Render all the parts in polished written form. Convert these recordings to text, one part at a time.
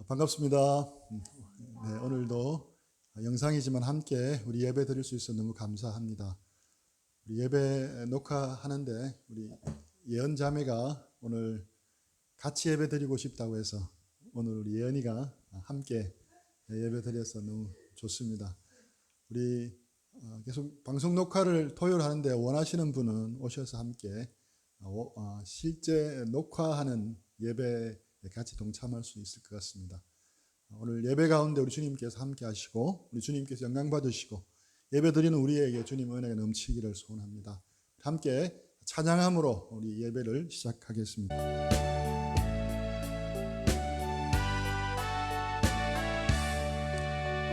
반갑습니다. 네, 오늘도 영상이지만 함께 우리 예배 드릴 수 있어 너무 감사합니다. 우리 예배 녹화하는데 우리 예언 자매가 오늘 같이 예배 드리고 싶다고 해서 오늘 우리 예언이가 함께 예배 드려서 너무 좋습니다. 우리 계속 방송 녹화를 토요일 하는데 원하시는 분은 오셔서 함께 실제 녹화하는 예배에 같이 동참할 수 있을 것 같습니다. 오늘 예배 가운데 우리 주님께서 함께 하시고 우리 주님께서 영광 받으시고 예배 드리는 우리에게 주님 은혜가 넘치기를 소원합니다. 함께 찬양함으로 우리 예배를 시작하겠습니다.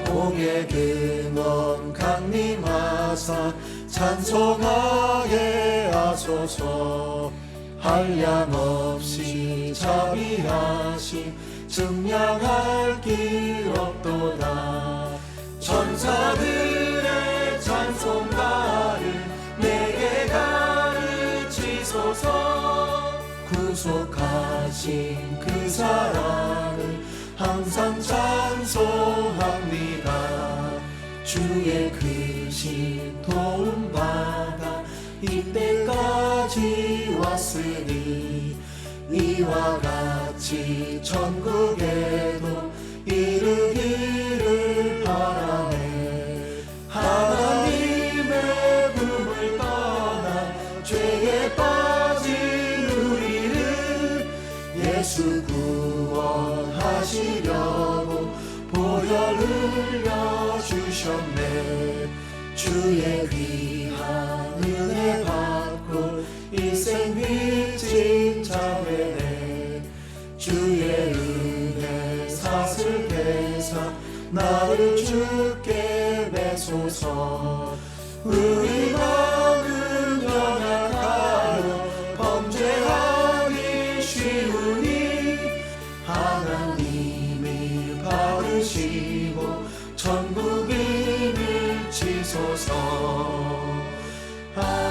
공의 근원 강림하사 찬송하게 하소서. 한량없이 자비하심 증량할 길 없도다. 천사들의 찬송가를 내게 가르치소서. 구속하신 그 사랑을 항상 찬송합니다. 주의 크신 도움받아 이때까지 왔으니 이와 같이 천국에도 이르기를 바라네. 하나님의 품을 떠나 죄에 빠진 우리를 예수 구원하시려고 보혈 흘려주셨네. 주의 귀한 은혜 받고 일생 빚진 자매네. 주의 은혜 사슬 대사 나를 주께 매소서. 우리 마음은 연약하여 범죄하기 쉬우니 하나님이 받으시고 천국 이밀 치소서. 아멘.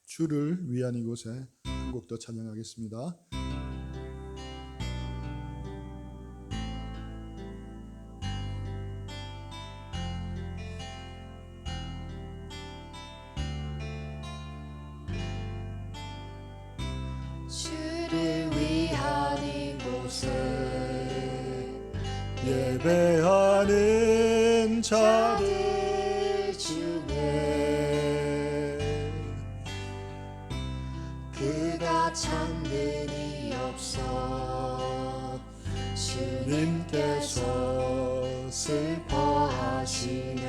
주를 위한 이곳에 한 곡 더 찬양하겠습니다. 주를 위한 이곳에 예배하는 자들 중에 그가 참들이 없어 주님께서 슬퍼하시네.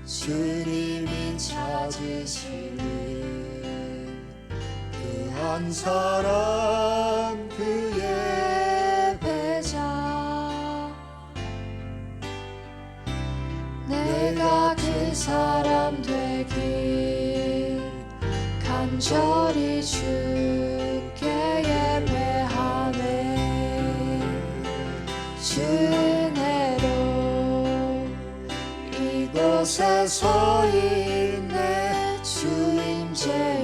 주님이 찾으시는 그 한 사람 그 예배자. 내가 그 사람 되길 간절히 주께 예배하네. 주 은혜로 이곳에 서 있네. 주 임재에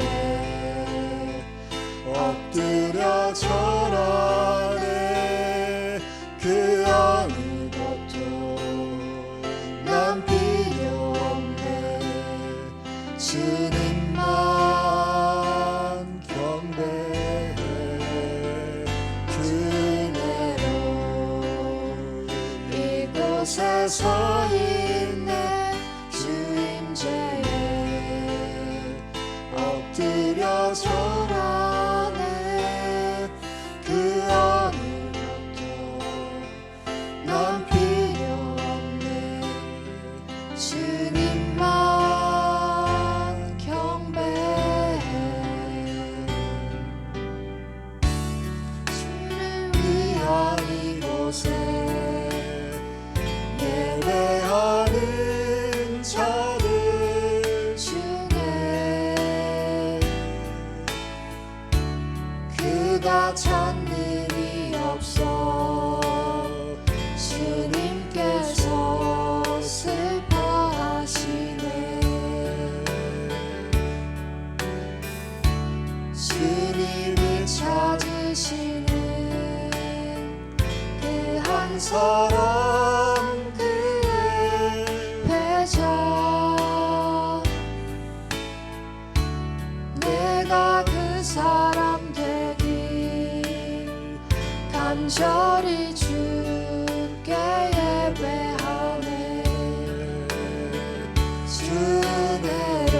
엎드려 절하네. 그 어느 것도 난 필요 없네. 주님만 경배해. 주 은혜로 이곳에 서 있네. 주 임재에 엎드려 절하네. 그 어느 것도 난 필요 없네. 주님만 경배해. 주를 위한 이곳에 예배하는 자들 중에 그 사람 그의 패자 내가 그 사람 되기 간절히 주께 예배하네 주내로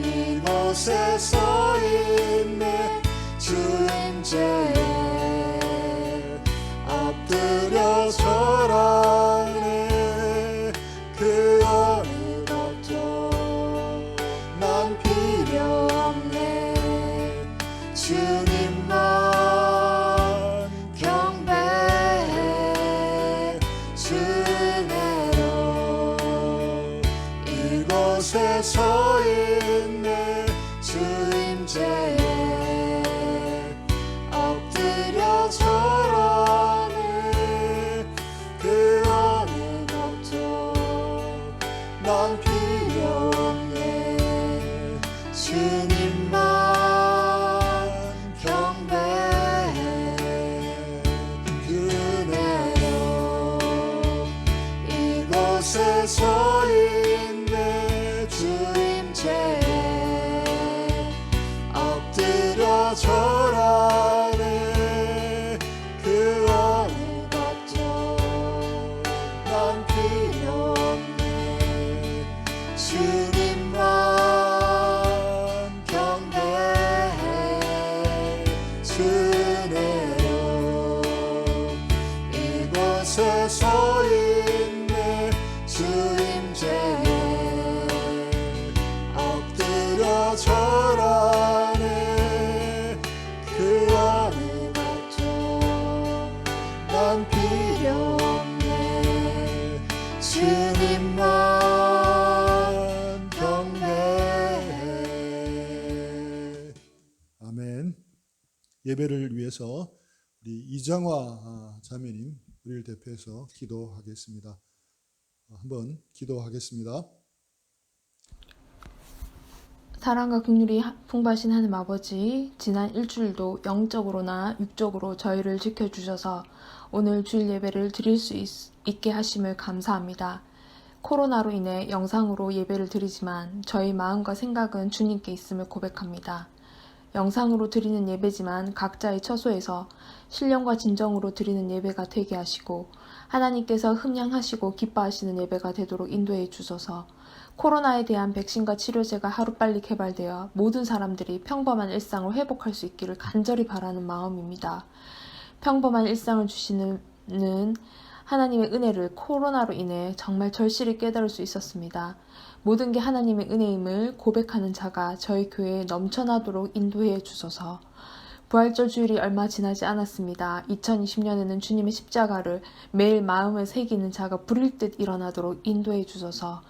이곳에 서 있네 주임제에 엎드려 절하네 그 어느 것도 난 필요 없네 주님만 경배해 주내로 이곳에 서 있네 주임제에 엎드려 절하네 그 어느 것도 난 필요 없네 주님만 경배해 그네로 이곳에 서 있네 주임제에 엎드려 절하네 그 어느 것도 난 필요 없네 주님만 경배해 주내로 이곳에 서 있네 주임제에 엎드려 절하네 그 어느 것도 난 필요 없네 주님만 경배해. 아멘. 예배를 위해서 우리 이정화 자매님 우리를 대표해서 기도하겠습니다. 한번 기도하겠습니다. 사랑과 긍휼이 풍부하신 하나님 아버지, 지난 일주일도 영적으로나 육적으로 저희를 지켜주셔서 오늘 주일 예배를 드릴 수 있게 하심을 감사합니다. 코로나로 인해 영상으로 예배를 드리지만 저희 마음과 생각은 주님께 있음을 고백합니다. 영상으로 드리는 예배지만 각자의 처소에서 신령과 진정으로 드리는 예배가 되게 하시고 하나님께서 흠양하시고 기뻐하시는 예배가 되도록 인도해 주소서. 코로나에 대한 백신과 치료제가 하루빨리 개발되어 모든 사람들이 평범한 일상을 회복할 수 있기를 간절히 바라는 마음입니다. 평범한 일상을 주시는 하나님의 은혜를 코로나로 인해 정말 절실히 깨달을 수 있었습니다. 모든 게 하나님의 은혜임을 고백하는 자가 저희 교회에 넘쳐나도록 인도해 주소서. 부활절 주일이 얼마 지나지 않았습니다. 2020년에는 주님의 십자가를 매일 마음에 새기는 자가 불일 듯 일어나도록 인도해 주소서.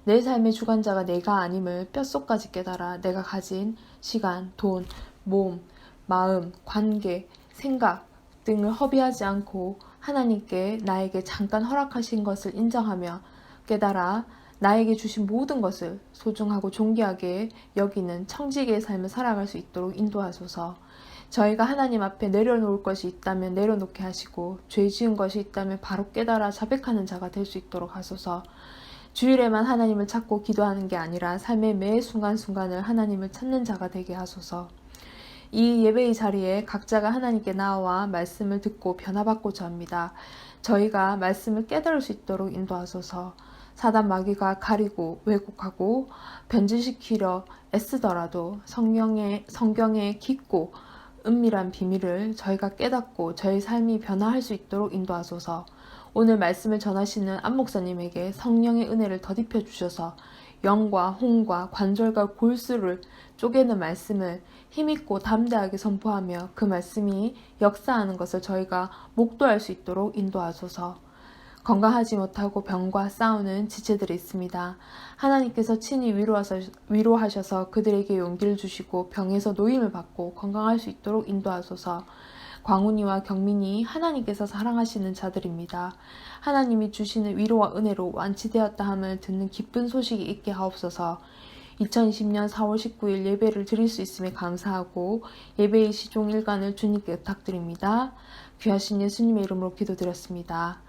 내 삶의 주관자가 내가 아님을 뼛속까지 깨달아 내가 가진 시간, 돈, 몸, 마음, 관계, 생각 등을 허비하지 않고 하나님께 나에게 잠깐 허락하신 것을 인정하며 깨달아 나에게 주신 모든 것을 소중하고 존귀하게 여기는 청지기의 삶을 살아갈 수 있도록 인도하소서. 저희가 하나님 앞에 내려놓을 것이 있다면 내려놓게 하시고 죄 지은 것이 있다면 바로 깨달아 자백하는 자가 될 수 있도록 하소서. 주일에만 하나님을 찾고 기도하는 게 아니라 삶의 매 순간순간을 하나님을 찾는 자가 되게 하소서. 이 예배의 자리에 각자가 하나님께 나와 말씀을 듣고 변화받고자 합니다. 저희가 말씀을 깨달을 수 있도록 인도하소서. 사단 마귀가 가리고 왜곡하고 변질시키려 애쓰더라도 성경의 깊고 은밀한 비밀을 저희가 깨닫고 저희 삶이 변화할 수 있도록 인도하소서. 오늘 말씀을 전하시는 안 목사님에게 성령의 은혜를 덧입혀 주셔서 영과 홍과 관절과 골수를 쪼개는 말씀을 힘있고 담대하게 선포하며 그 말씀이 역사하는 것을 저희가 목도할 수 있도록 인도하소서. 건강하지 못하고 병과 싸우는 지체들이 있습니다. 하나님께서 친히 위로하셔서 그들에게 용기를 주시고 병에서 노임을 받고 건강할 수 있도록 인도하소서. 광훈이와 경민이 하나님께서 사랑하시는 자들입니다. 하나님이 주시는 위로와 은혜로 완치되었다 함을 듣는 기쁜 소식이 있게 하옵소서. 2020년 4월 19일 예배를 드릴 수 있음에 감사하고 예배의 시종일관을 주님께 부탁드립니다. 귀하신 예수님의 이름으로 기도드렸습니다.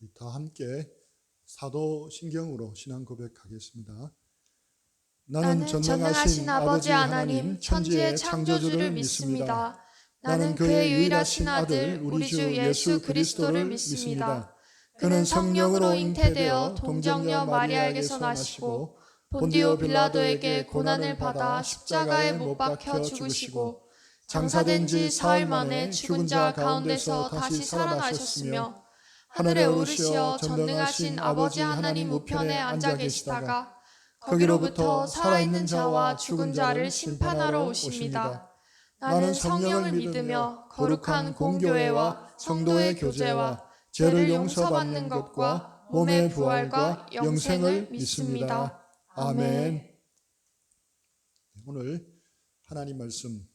우리 다 함께 사도신경으로 신앙 고백하겠습니다. 나는 전능하신 아버지 하나님 천지의 창조주를 믿습니다. 나는 그의 유일하신 아들 우리 주 예수 그리스도를 믿습니다. 그는 성령으로 잉태되어 동정녀 마리아에게서 나시고 본디오 빌라도에게 고난을 받아 십자가에 못 박혀 죽으시고 장사된 지 사흘 만에 죽은 자 가운데서 다시 살아나셨으며 하늘에 오르시어 전능하신 아버지 하나님 우편에 앉아 계시다가 거기로부터 살아있는 자와 죽은 자를 심판하러 오십니다. 나는 성령을 믿으며 거룩한 공교회와 성도의 교제와 죄를 용서받는 것과 몸의 부활과 영생을 믿습니다. 아멘. 오늘 하나님 말씀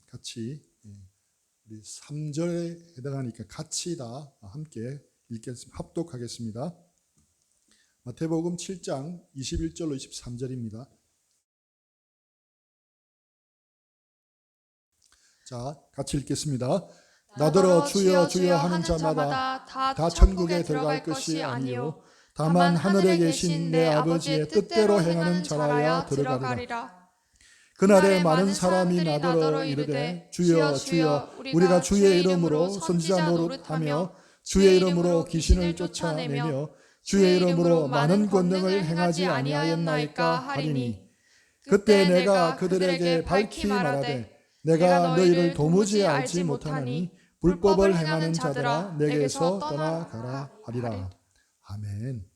같이 우리 3절에 해당하니까 같이 다 함께 읽겠습니다. 합독하겠습니다. 마태복음 7장 21절로 23절입니다. 자, 같이 읽겠습니다. 나더러 주여 주여 하는 자마다 다 천국에 들어갈 것이 아니요 다만 하늘에 계신 내 아버지의 뜻대로 행하는 자라야 들어가리라. 그날에 많은 사람이 나더러 이르되 주여 주여 우리가 주의 이름으로 선지자 노릇하며 주의 이름으로 귀신을 쫓아내며 주의 이름으로 많은 권능을 행하지 아니하였나이까 하리니 그때 내가 그들에게 밝히 말하되 내가 너희를 도무지 알지 못하니 불법을 행하는 자들아 내게서 떠나가라 하리라. 아멘.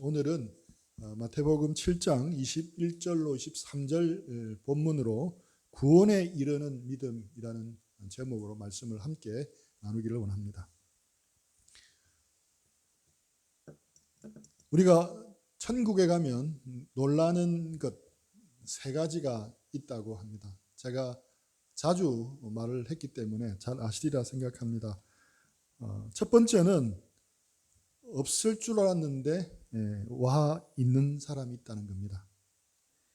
오늘은 마태복음 7장 21절로 23절 본문으로 구원에 이르는 믿음이라는 제목으로 말씀을 함께 나누기를 원합니다. 우리가 천국에 가면 놀라는 것 세 가지가 있다고 합니다. 제가 자주 말을 했기 때문에 잘 아시리라 생각합니다. 첫 번째는 없을 줄 알았는데 와 있는 사람이 있다는 겁니다.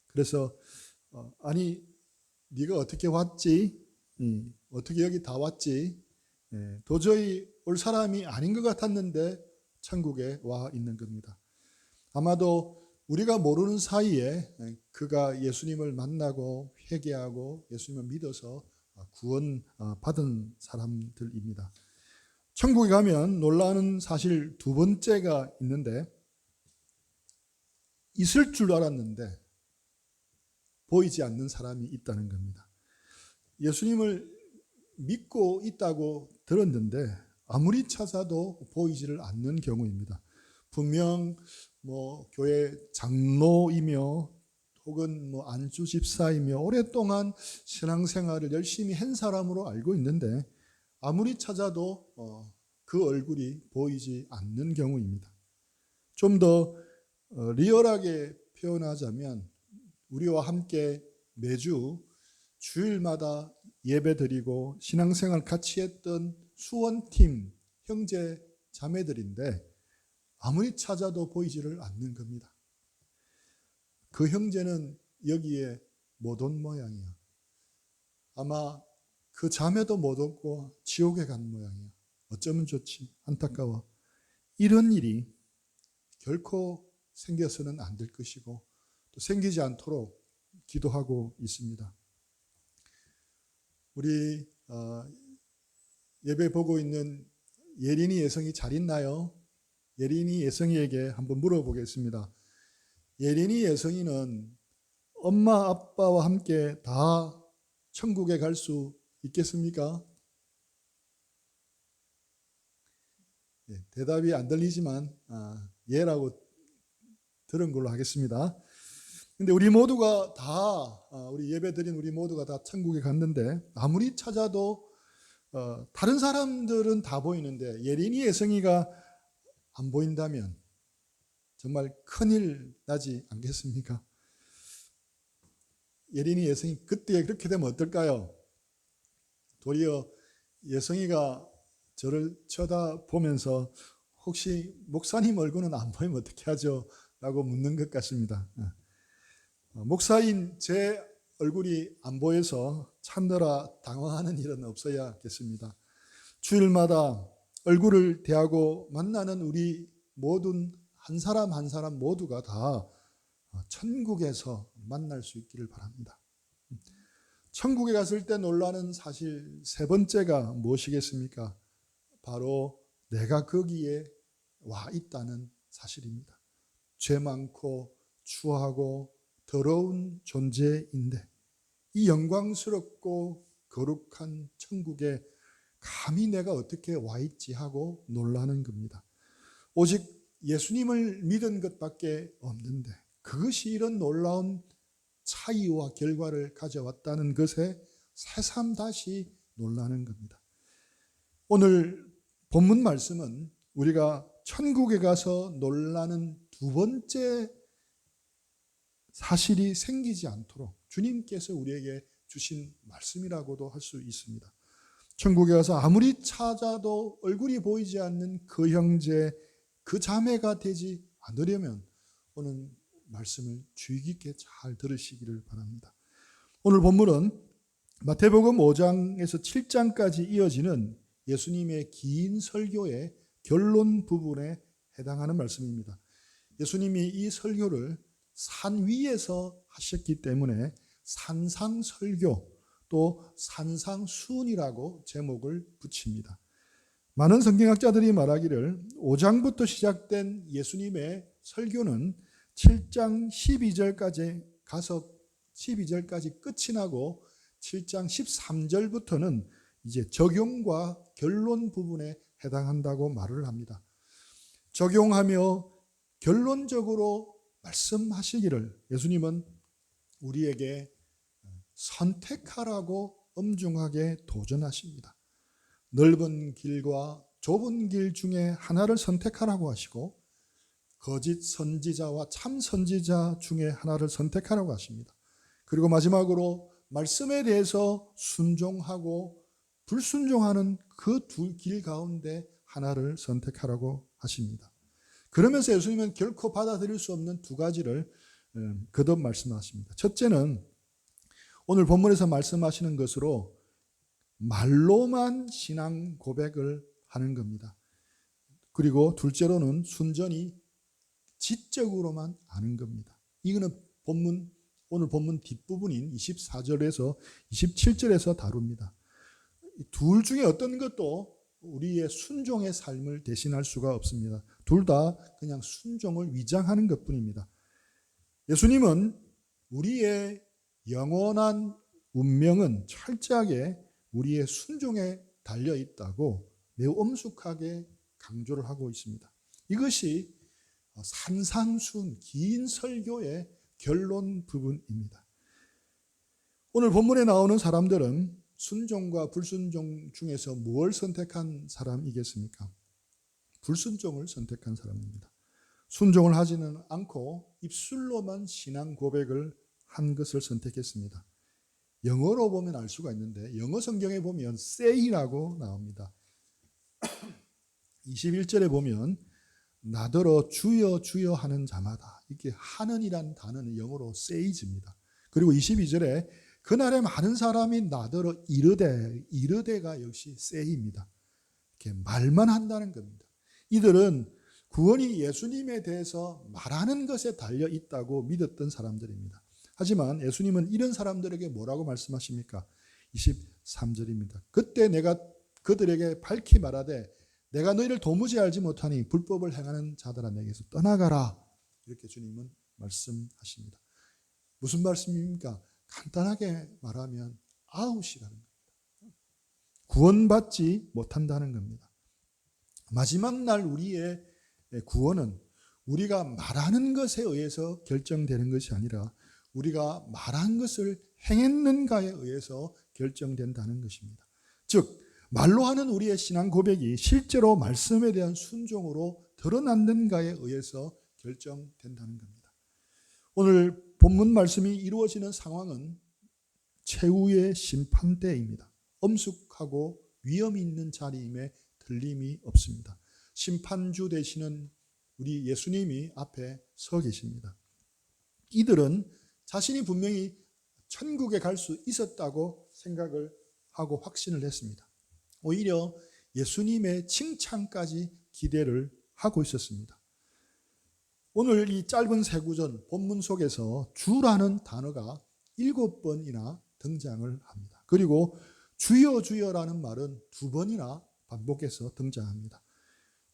그래서 아니 네가 어떻게 왔지? 어떻게 여기 다 왔지? 도저히 올 사람이 아닌 것 같았는데 천국에 와 있는 겁니다. 아마도 우리가 모르는 사이에 그가 예수님을 만나고 회개하고 예수님을 믿어서 구원 받은 사람들입니다. 천국에 가면 놀라는 사실 두 번째가 있는데 있을 줄 알았는데 보이지 않는 사람이 있다는 겁니다. 예수님을 믿고 있다고 들었는데 아무리 찾아도 보이지를 않는 경우입니다. 분명 교회 장로이며 혹은 안주 집사이며 오랫동안 신앙생활을 열심히 한 사람으로 알고 있는데 아무리 찾아도 그 얼굴이 보이지 않는 경우입니다. 좀 더 리얼하게 표현하자면 우리와 함께 매주 주일마다 예배드리고 신앙생활 같이 했던 수원팀 형제 자매들인데 아무리 찾아도 보이지를 않는 겁니다. 그 형제는 여기에 못 온 모양이야. 아마 그 자매도 못 오고 지옥에 간 모양이야. 어쩌면 좋지. 안타까워. 이런 일이 결코 생겨서는 안 될 것이고 또 생기지 않도록 기도하고 있습니다. 우리 예배 보고 있는 예린이 예성이 잘 있나요? 예린이 예성이에게 한번 물어보겠습니다. 예린이 예성이는 엄마 아빠와 함께 다 천국에 갈 수 있겠습니까? 대답이 안 들리지만 예라고 들은 걸로 하겠습니다. 근데 우리 모두가 다 우리 예배드린 우리 모두가 다 천국에 갔는데 아무리 찾아도 다른 사람들은 다 보이는데 예린이 예성이가 안 보인다면 정말 큰일 나지 않겠습니까? 예린이 예성이 그때 그렇게 되면 어떨까요? 도리어 예성이가 저를 쳐다보면서 혹시 목사님 얼굴은 안 보이면 어떻게 하죠? 라고 묻는 것 같습니다. 목사인 제 얼굴이 안 보여서 찾느라 당황하는 일은 없어야겠습니다. 주일마다 얼굴을 대하고 만나는 우리 모든 한 사람 한 사람 모두가 다 천국에서 만날 수 있기를 바랍니다. 천국에 갔을 때 놀라는 사실 세 번째가 무엇이겠습니까? 바로 내가 거기에 와 있다는 사실입니다. 죄 많고 추하고 더러운 존재인데 이 영광스럽고 거룩한 천국에 감히 내가 어떻게 와 있지 하고 놀라는 겁니다. 오직 예수님을 믿은 것밖에 없는데 그것이 이런 놀라운 차이와 결과를 가져왔다는 것에 새삼 다시 놀라는 겁니다. 오늘 본문 말씀은 우리가 천국에 가서 놀라는 두 번째 사실이 생기지 않도록 주님께서 우리에게 주신 말씀이라고도 할 수 있습니다. 천국에 가서 아무리 찾아도 얼굴이 보이지 않는 그 형제, 그 자매가 되지 않으려면 오늘 말씀을 주의 깊게 잘 들으시기를 바랍니다. 오늘 본문은 마태복음 5장에서 7장까지 이어지는 예수님의 긴 설교의 결론 부분에 해당하는 말씀입니다. 예수님이 이 설교를 산 위에서 하셨기 때문에 산상설교 또 산상수훈이라고 제목을 붙입니다. 많은 성경학자들이 말하기를 5장부터 시작된 예수님의 설교는 7장 12절까지 가서 12절까지 끝이 나고 7장 13절부터는 이제 적용과 결론 부분에 해당한다고 말을 합니다. 적용하며 결론적으로 말씀하시기를 예수님은 우리에게 선택하라고 엄중하게 도전하십니다. 넓은 길과 좁은 길 중에 하나를 선택하라고 하시고 거짓 선지자와 참 선지자 중에 하나를 선택하라고 하십니다. 그리고 마지막으로 말씀에 대해서 순종하고 불순종하는 그 두 길 가운데 하나를 선택하라고 하십니다. 그러면서 예수님은 결코 받아들일 수 없는 두 가지를 거듭 말씀하십니다. 첫째는 오늘 본문에서 말씀하시는 것으로 말로만 신앙 고백을 하는 겁니다. 그리고 둘째로는 순전히 지적으로만 아는 겁니다. 이거는 오늘 본문 뒷부분인 24절에서 27절에서 다룹니다. 둘 중에 어떤 것도 우리의 순종의 삶을 대신할 수가 없습니다. 둘 다 그냥 순종을 위장하는 것뿐입니다. 예수님은 우리의 영원한 운명은 철저하게 우리의 순종에 달려 있다고 매우 엄숙하게 강조를 하고 있습니다. 이것이 산상수훈 긴 설교의 결론 부분입니다. 오늘 본문에 나오는 사람들은 순종과 불순종 중에서 무엇을 선택한 사람이겠습니까? 불순종을 선택한 사람입니다. 순종을 하지는 않고 입술로만 신앙 고백을 한 것을 선택했습니다. 영어로 보면 알 수가 있는데 영어 성경에 보면 say라고 나옵니다. 21절에 보면 나더러 주여 주여 하는 자마다 이렇게 하는이란 단어는 영어로 say입니다. 그리고 22절에 그날에 많은 사람이 나더러 이르되가 역시 say입니다. 이렇게 말만 한다는 겁니다. 이들은 구원이 예수님에 대해서 말하는 것에 달려 있다고 믿었던 사람들입니다. 하지만 예수님은 이런 사람들에게 뭐라고 말씀하십니까? 23절입니다. 그때 내가 그들에게 밝히 말하되 내가 너희를 도무지 알지 못하니 불법을 행하는 자들아 내게서 떠나가라. 이렇게 주님은 말씀하십니다. 무슨 말씀입니까? 간단하게 말하면 아웃이라는 겁니다. 구원받지 못한다는 겁니다. 마지막 날 우리의 구원은 우리가 말하는 것에 의해서 결정되는 것이 아니라 우리가 말한 것을 행했는가에 의해서 결정된다는 것입니다. 즉 말로 하는 우리의 신앙 고백이 실제로 말씀에 대한 순종으로 드러났는가에 의해서 결정된다는 겁니다. 오늘 본문 말씀이 이루어지는 상황은 최후의 심판대입니다. 엄숙하고 위험이 있는 자리임에 틀림이 없습니다. 심판주 되시는 우리 예수님이 앞에 서 계십니다. 이들은 자신이 분명히 천국에 갈 수 있었다고 생각을 하고 확신을 했습니다. 오히려 예수님의 칭찬까지 기대를 하고 있었습니다. 오늘 이 짧은 세구전 본문 속에서 주라는 단어가 7번이나 등장을 합니다. 그리고 주여 주여라는 말은 2번이나 반복해서 등장합니다.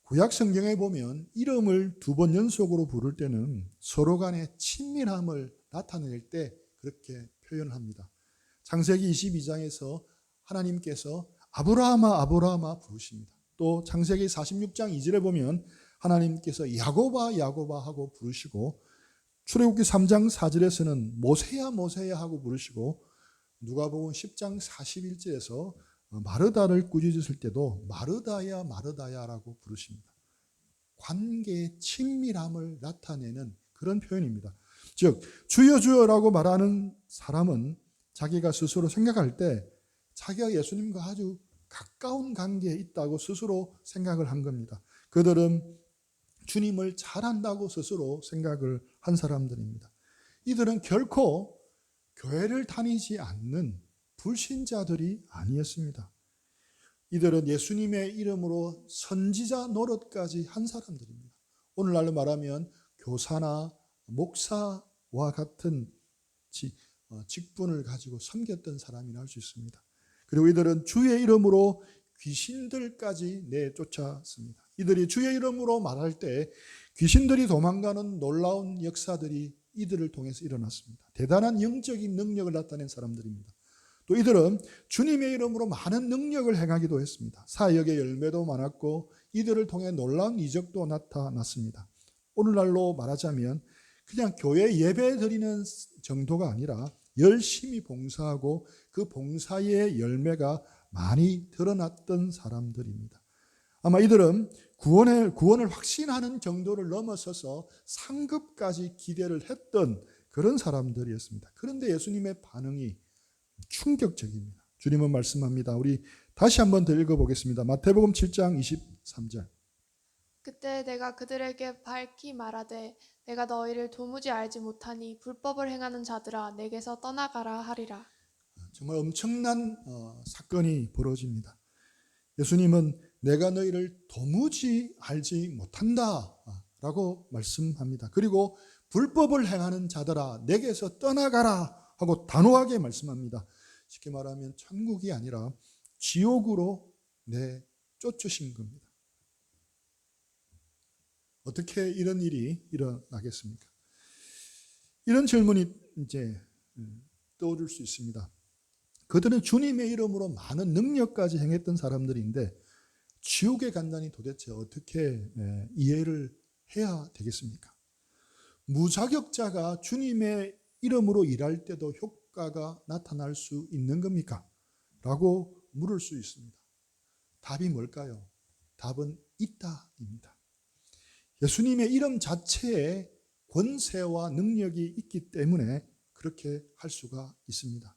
구약 성경에 보면 이름을 2번 연속으로 부를 때는 서로 간의 친밀함을 나타낼 때 그렇게 표현합니다. 창세기 22장에서 하나님께서 아브라함아 아브라함아 부르십니다. 또 창세기 46장 2절에 보면 하나님께서 야고바 야고바 하고 부르시고, 출애굽기 3장 4절에서는 모세야 모세야 하고 부르시고, 누가복음 10장 41절에서 마르다를 꾸짖으실 때도 마르다야 마르다야라고 부르십니다. 관계의 친밀함을 나타내는 그런 표현입니다. 즉 주여 주여라고 말하는 사람은 자기가 스스로 생각할 때 자기가 예수님과 아주 가까운 관계에 있다고 스스로 생각을 한 겁니다. 그들은 주님을 잘 안다고 스스로 생각을 한 사람들입니다. 이들은 결코 교회를 다니지 않는 불신자들이 아니었습니다. 이들은 예수님의 이름으로 선지자 노릇까지 한 사람들입니다. 오늘날로 말하면 교사나 목사와 같은 직분을 가지고 섬겼던 사람이라 할 수 있습니다. 그리고 이들은 주의 이름으로 귀신들까지 내쫓았습니다. 이들이 주의 이름으로 말할 때 귀신들이 도망가는 놀라운 역사들이 이들을 통해서 일어났습니다. 대단한 영적인 능력을 나타낸 사람들입니다. 또 이들은 주님의 이름으로 많은 능력을 행하기도 했습니다. 사역의 열매도 많았고 이들을 통해 놀라운 이적도 나타났습니다. 오늘날로 말하자면 그냥 교회 예배 드리는 정도가 아니라 열심히 봉사하고 그 봉사의 열매가 많이 드러났던 사람들입니다. 아마 이들은 구원을 확신하는 정도를 넘어서서 상급까지 기대를 했던 그런 사람들이었습니다. 그런데 예수님의 반응이 충격적입니다. 주님은 말씀합니다. 우리 다시 한번 더 읽어보겠습니다. 마태복음 7장 23절. 그때 내가 그들에게 밝히 말하되 내가 너희를 도무지 알지 못하니 불법을 행하는 자들아 내게서 떠나가라 하리라. 정말 엄청난 사건이 벌어집니다. 예수님은 내가 너희를 도무지 알지 못한다 라고 말씀합니다. 그리고 불법을 행하는 자들아 내게서 떠나가라 하고 단호하게 말씀합니다. 쉽게 말하면 천국이 아니라 지옥으로 내쫓으신 겁니다. 어떻게 이런 일이 일어나겠습니까? 이런 질문이 이제 떠오를 수 있습니다. 그들은 주님의 이름으로 많은 능력까지 행했던 사람들인데 지옥에 간다니 도대체 어떻게 이해를 해야 되겠습니까? 무자격자가 주님의 이름으로 일할 때도 효과가 나타날 수 있는 겁니까? 라고 물을 수 있습니다. 답이 뭘까요? 답은 있다입니다. 예수님의 이름 자체에 권세와 능력이 있기 때문에 그렇게 할 수가 있습니다.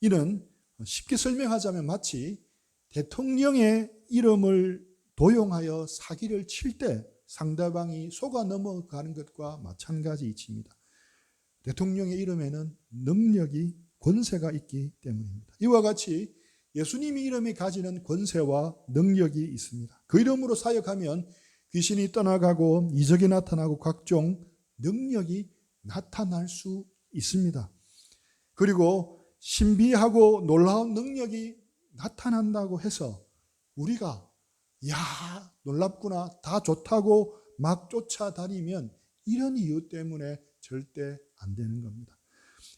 이는 쉽게 설명하자면 마치 대통령의 이름을 도용하여 사기를 칠 때 상대방이 속아 넘어가는 것과 마찬가지 이치입니다. 대통령의 이름에는 능력이 권세가 있기 때문입니다. 이와 같이 예수님의 이름이 가지는 권세와 능력이 있습니다. 그 이름으로 사역하면 귀신이 떠나가고 이적이 나타나고 각종 능력이 나타날 수 있습니다. 그리고 신비하고 놀라운 능력이 나타난다고 해서 우리가 야 놀랍구나 다 좋다고 막 쫓아다니면 이런 이유 때문에 절대 안 되는 겁니다.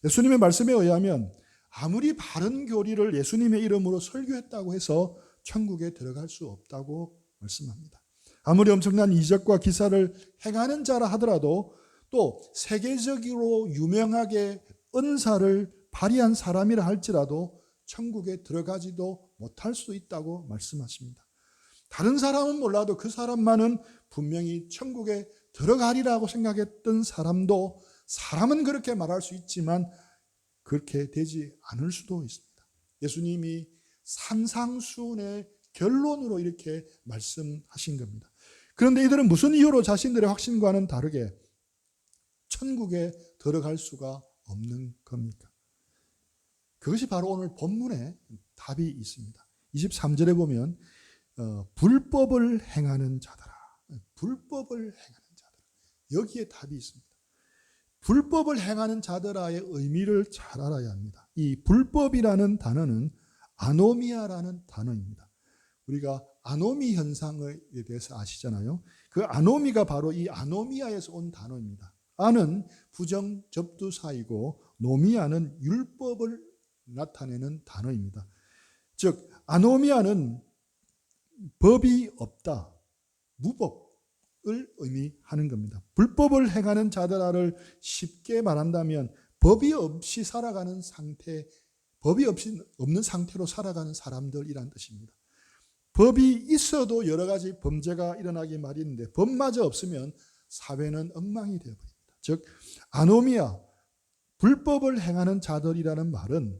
예수님의 말씀에 의하면 아무리 바른 교리를 예수님의 이름으로 설교했다고 해서 천국에 들어갈 수 없다고 말씀합니다. 아무리 엄청난 이적과 기사를 행하는 자라 하더라도 또 세계적으로 유명하게 은사를 발휘한 사람이라 할지라도 천국에 들어가지도 못할 수 있다고 말씀하십니다. 다른 사람은 몰라도 그 사람만은 분명히 천국에 들어가리라고 생각했던 사람도 사람은 그렇게 말할 수 있지만 그렇게 되지 않을 수도 있습니다. 예수님이 산상수훈의 결론으로 이렇게 말씀하신 겁니다. 그런데 이들은 무슨 이유로 자신들의 확신과는 다르게 천국에 들어갈 수가 없는 겁니까? 그것이 바로 오늘 본문에 답이 있습니다. 23절에 보면 불법을 행하는 자들아, 불법을 행하는 자들아, 여기에 답이 있습니다. 불법을 행하는 자들아의 의미를 잘 알아야 합니다. 이 불법이라는 단어는 아노미아라는 단어입니다. 우리가 아노미 현상에 대해서 아시잖아요. 그 아노미가 바로 이 아노미아에서 온 단어입니다. 아는 부정 접두사이고 노미아는 율법을 나타내는 단어입니다. 즉 아노미아는 법이 없다, 무법을 의미하는 겁니다. 불법을 행하는 자들아를 쉽게 말한다면 법이 없이 살아가는 상태, 법이 없는 상태로 살아가는 사람들이란 뜻입니다. 법이 있어도 여러 가지 범죄가 일어나기 마련인데 법마저 없으면 사회는 엉망이 되어버립니다. 즉 아노미아, 불법을 행하는 자들이라는 말은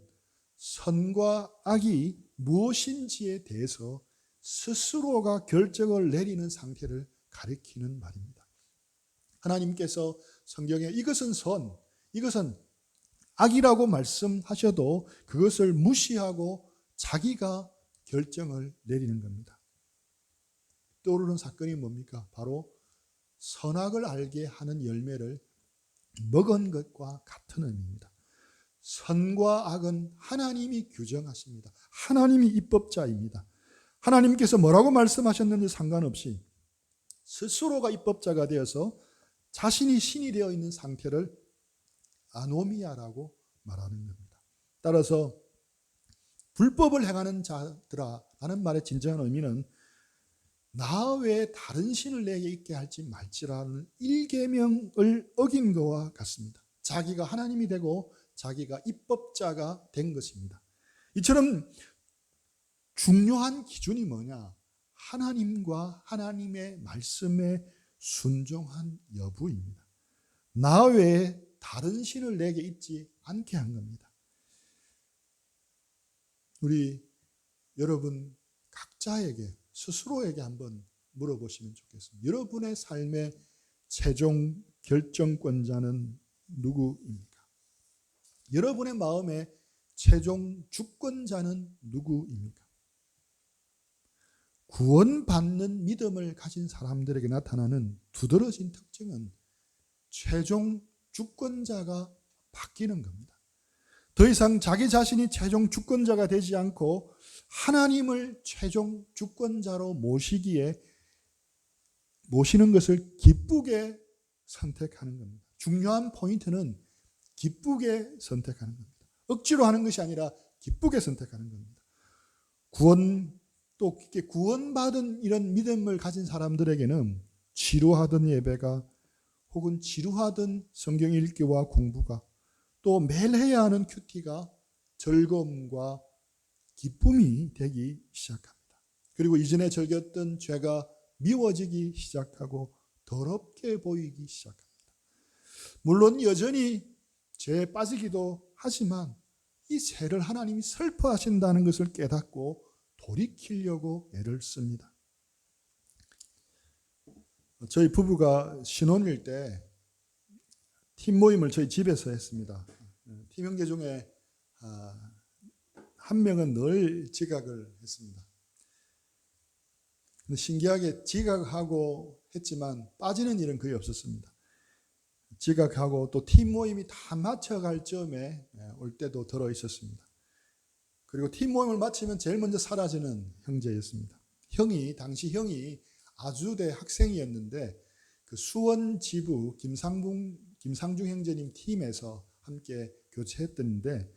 선과 악이 무엇인지에 대해서 스스로가 결정을 내리는 상태를 가리키는 말입니다. 하나님께서 성경에 이것은 선, 이것은 악이라고 말씀하셔도 그것을 무시하고 자기가 결정을 내리는 겁니다. 떠오르는 사건이 뭡니까? 바로 선악을 알게 하는 열매를 먹은 것과 같은 의미입니다. 선과 악은 하나님이 규정하십니다. 하나님이 입법자입니다. 하나님께서 뭐라고 말씀하셨는지 상관없이 스스로가 입법자가 되어서 자신이 신이 되어 있는 상태를 아노미아라고 말하는 겁니다. 따라서 불법을 행하는 자들아라는 말의 진정한 의미는 나 외에 다른 신을 내게 있게 할지 말지라는 일계명을 어긴 것과 같습니다. 자기가 하나님이 되고 자기가 입법자가 된 것입니다. 이처럼 중요한 기준이 뭐냐? 하나님과 하나님의 말씀에 순종한 여부입니다. 나 외에 다른 신을 내게 있지 않게 한 겁니다. 우리 여러분 각자에게 스스로에게 한번 물어보시면 좋겠습니다. 여러분의 삶의 최종 결정권자는 누구입니까? 여러분의 마음의 최종 주권자는 누구입니까? 구원받는 믿음을 가진 사람들에게 나타나는 두드러진 특징은 최종 주권자가 바뀌는 겁니다. 더 이상 자기 자신이 최종 주권자가 되지 않고 하나님을 최종 주권자로 모시는 것을 기쁘게 선택하는 겁니다. 중요한 포인트는 기쁘게 선택하는 겁니다. 억지로 하는 것이 아니라 기쁘게 선택하는 겁니다. 또 구원받은 이런 믿음을 가진 사람들에게는 지루하던 예배가 혹은 지루하던 성경 읽기와 공부가 또 매일 해야 하는 큐티가 즐거움과 기쁨이 되기 시작합니다. 그리고 이전에 즐겼던 죄가 미워지기 시작하고 더럽게 보이기 시작합니다. 물론 여전히 죄에 빠지기도 하지만 이 죄를 하나님이 슬퍼하신다는 것을 깨닫고 돌이키려고 애를 씁니다. 저희 부부가 신혼일 때 팀 모임을 저희 집에서 했습니다. 팀 형제 중에 한 명은 늘 지각을 했습니다. 근데 신기하게 지각하고 했지만 빠지는 일은 거의 없었습니다. 지각하고 또 팀 모임이 다 마쳐갈 즈음에 올 때도 들어 있었습니다. 그리고 팀 모임을 마치면 제일 먼저 사라지는 형제였습니다. 당시 형이 아주대 학생이었는데 그 수원 지부 김상중 형제님 팀에서 함께 교제했던데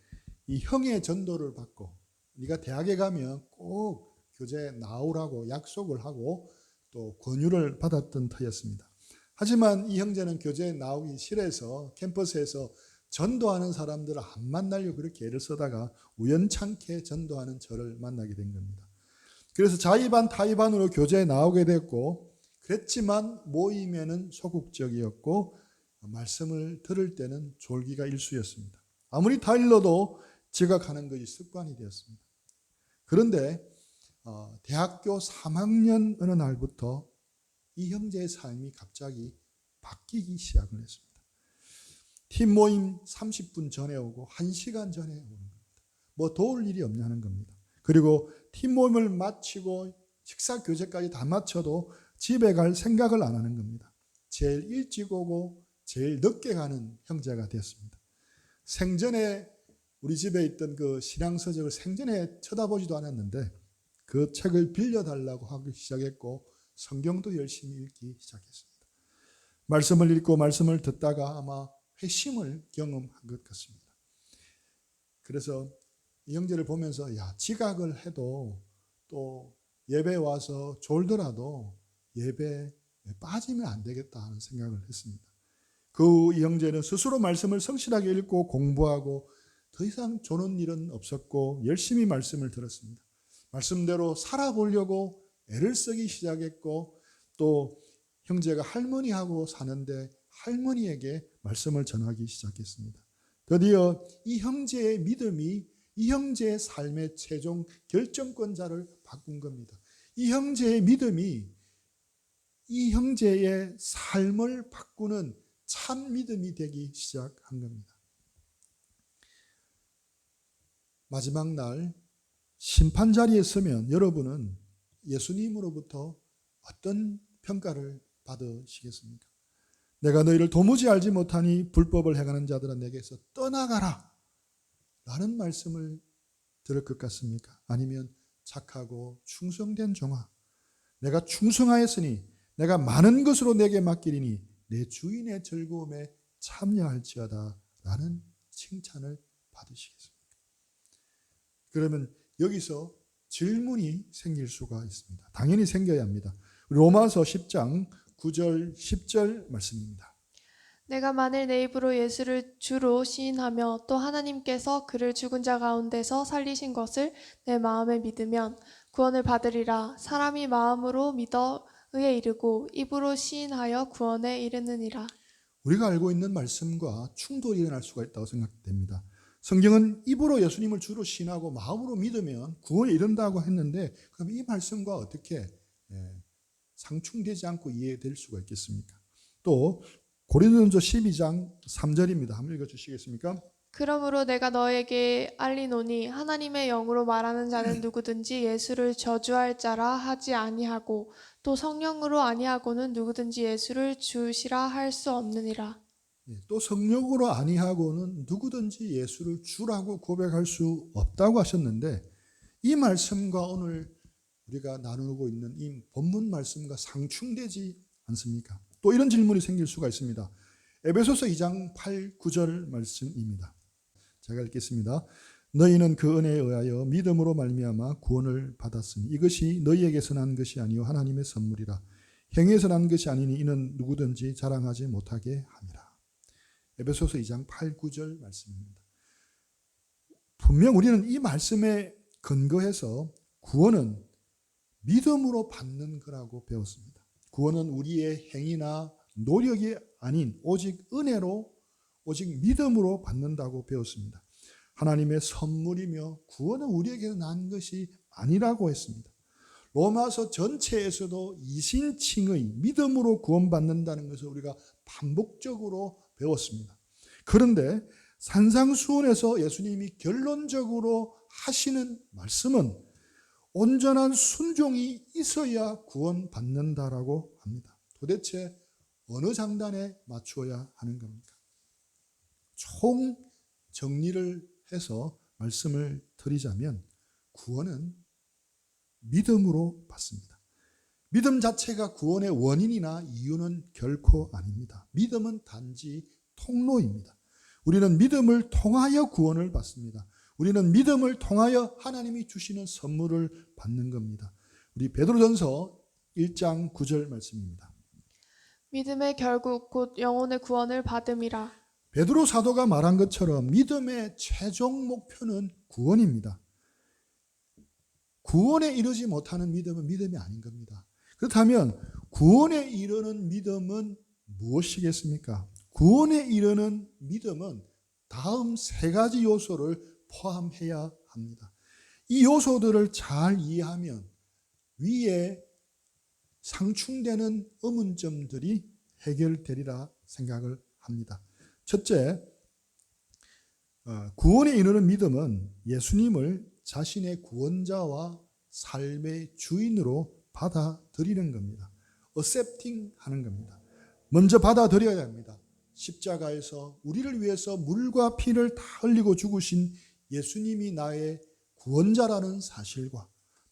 이 형의 전도를 받고 네가 대학에 가면 꼭 교제에 나오라고 약속을 하고 또 권유를 받았던 터였습니다. 하지만 이 형제는 교제에 나오기 싫어서 캠퍼스에서 전도하는 사람들을 안 만나려고 그렇게 애를 쓰다가 우연찮게 전도하는 저를 만나게 된 겁니다. 그래서 자의반 타의반으로 교제에 나오게 됐고 그랬지만 모임에는 소극적이었고 말씀을 들을 때는 졸기가 일쑤였습니다. 아무리 다 일러도 지각하는 것이 습관이 되었습니다. 그런데 대학교 3학년 어느 날부터 이 형제의 삶이 갑자기 바뀌기 시작을 했습니다. 팀 모임 30분 전에 오고 1시간 전에 오는 겁니다. 뭐 도울 일이 없냐는 겁니다. 그리고 팀 모임을 마치고 식사 교제까지 다 마쳐도 집에 갈 생각을 안 하는 겁니다. 제일 일찍 오고 제일 늦게 가는 형제가 됐습니다. 생전에 우리 집에 있던 그 신앙서적을 생전에 쳐다보지도 않았는데 그 책을 빌려달라고 하기 시작했고 성경도 열심히 읽기 시작했습니다. 말씀을 읽고 말씀을 듣다가 아마 회심을 경험한 것 같습니다. 그래서 이 형제를 보면서 지각을 해도 또 예배 와서 졸더라도 예배에 빠지면 안 되겠다 하는 생각을 했습니다. 이 형제는 스스로 말씀을 성실하게 읽고 공부하고 더 이상 조는 일은 없었고 열심히 말씀을 들었습니다. 말씀대로 살아보려고 애를 쓰기 시작했고 또 형제가 할머니하고 사는데 할머니에게 말씀을 전하기 시작했습니다. 드디어 이 형제의 믿음이 이 형제의 삶의 최종 결정권자를 바꾼 겁니다. 이 형제의 믿음이 이 형제의 삶을 바꾸는 참 믿음이 되기 시작한 겁니다. 마지막 날 심판 자리에 서면 여러분은 예수님으로부터 어떤 평가를 받으시겠습니까? 내가 너희를 도무지 알지 못하니 불법을 행하는 자들아 내게서 떠나가라 라는 말씀을 들을 것 같습니까? 아니면 착하고 충성된 종아 내가 충성하였으니 내가 많은 것으로 내게 맡기리니 내 주인의 즐거움에 참여할지어다 라는 칭찬을 받으시겠습니까? 그러면 여기서 질문이 생길 수가 있습니다. 당연히 생겨야 합니다. 로마서 10장 9절 10절 말씀입니다. 내가 만일 내 입으로 예수를 주로 시인하며 또 하나님께서 그를 죽은 자 가운데서 살리신 것을 내 마음에 믿으면 구원을 받으리라. 사람이 마음으로 믿어 의에 이르고 입으로 시인하여 구원에 이르느니라. 우리가 알고 있는 말씀과 충돌이 일어날 수가 있다고 생각됩니다. 성경은 입으로 예수님을 주로 시인하고 마음으로 믿으면 구원에 이른다고 했는데 그럼 이 말씀과 어떻게 상충되지 않고 이해될 수가 있겠습니까? 또 고린도전서 12장 3절입니다. 한번 읽어주시겠습니까? 그러므로 내가 너에게 알리노니 하나님의 영으로 말하는 자는 누구든지 예수를 저주할 자라 하지 아니하고 또 성령으로 아니하고는 누구든지 예수를 주시라 할 수 없느니라. 또 성령으로 아니하고는 누구든지 예수를 주라고 고백할 수 없다고 하셨는데 이 말씀과 오늘 우리가 나누고 있는 이 본문 말씀과 상충되지 않습니까? 또 이런 질문이 생길 수가 있습니다. 에베소서 2장 8, 9절 말씀입니다. 제가 읽겠습니다. 너희는 그 은혜에 의하여 믿음으로 말미암아 구원을 받았으니 이것이 너희에게서 난 것이 아니요 하나님의 선물이라. 행위에서 난 것이 아니니 이는 누구든지 자랑하지 못하게 함이라. 에베소서 2장 8, 9절 말씀입니다. 분명 우리는 이 말씀에 근거해서 구원은 믿음으로 받는 거라고 배웠습니다. 구원은 우리의 행위나 노력이 아닌 오직 은혜로 오직 믿음으로 받는다고 배웠습니다. 하나님의 선물이며 구원은 우리에게 난 것이 아니라고 했습니다. 로마서 전체에서도 이신칭의 믿음으로 구원받는다는 것을 우리가 반복적으로 배웠습니다. 그런데 산상수훈에서 예수님이 결론적으로 하시는 말씀은 온전한 순종이 있어야 구원받는다라고 합니다. 도대체 어느 장단에 맞추어야 하는 겁니까? 총 정리를 해서 말씀을 드리자면 구원은 믿음으로 받습니다. 믿음 자체가 구원의 원인이나 이유는 결코 아닙니다. 믿음은 단지 통로입니다. 우리는 믿음을 통하여 구원을 받습니다. 우리는 믿음을 통하여 하나님이 주시는 선물을 받는 겁니다. 우리 베드로전서 1장 9절 말씀입니다. 믿음의 결국 곧 영혼의 구원을 받음이라. 베드로 사도가 말한 것처럼 믿음의 최종 목표는 구원입니다. 구원에 이르지 못하는 믿음은 믿음이 아닌 겁니다. 그렇다면 구원에 이르는 믿음은 무엇이겠습니까? 구원에 이르는 믿음은 다음 세 가지 요소를 포함해야 합니다. 이 요소들을 잘 이해하면 위에 상충되는 의문점들이 해결되리라 생각을 합니다. 첫째, 구원에 이르는 믿음은 예수님을 자신의 구원자와 삶의 주인으로 받아들이는 겁니다. accepting 하는 겁니다. 먼저 받아들여야 합니다. 십자가에서 우리를 위해서 물과 피를 다 흘리고 죽으신 예수님이 나의 구원자라는 사실과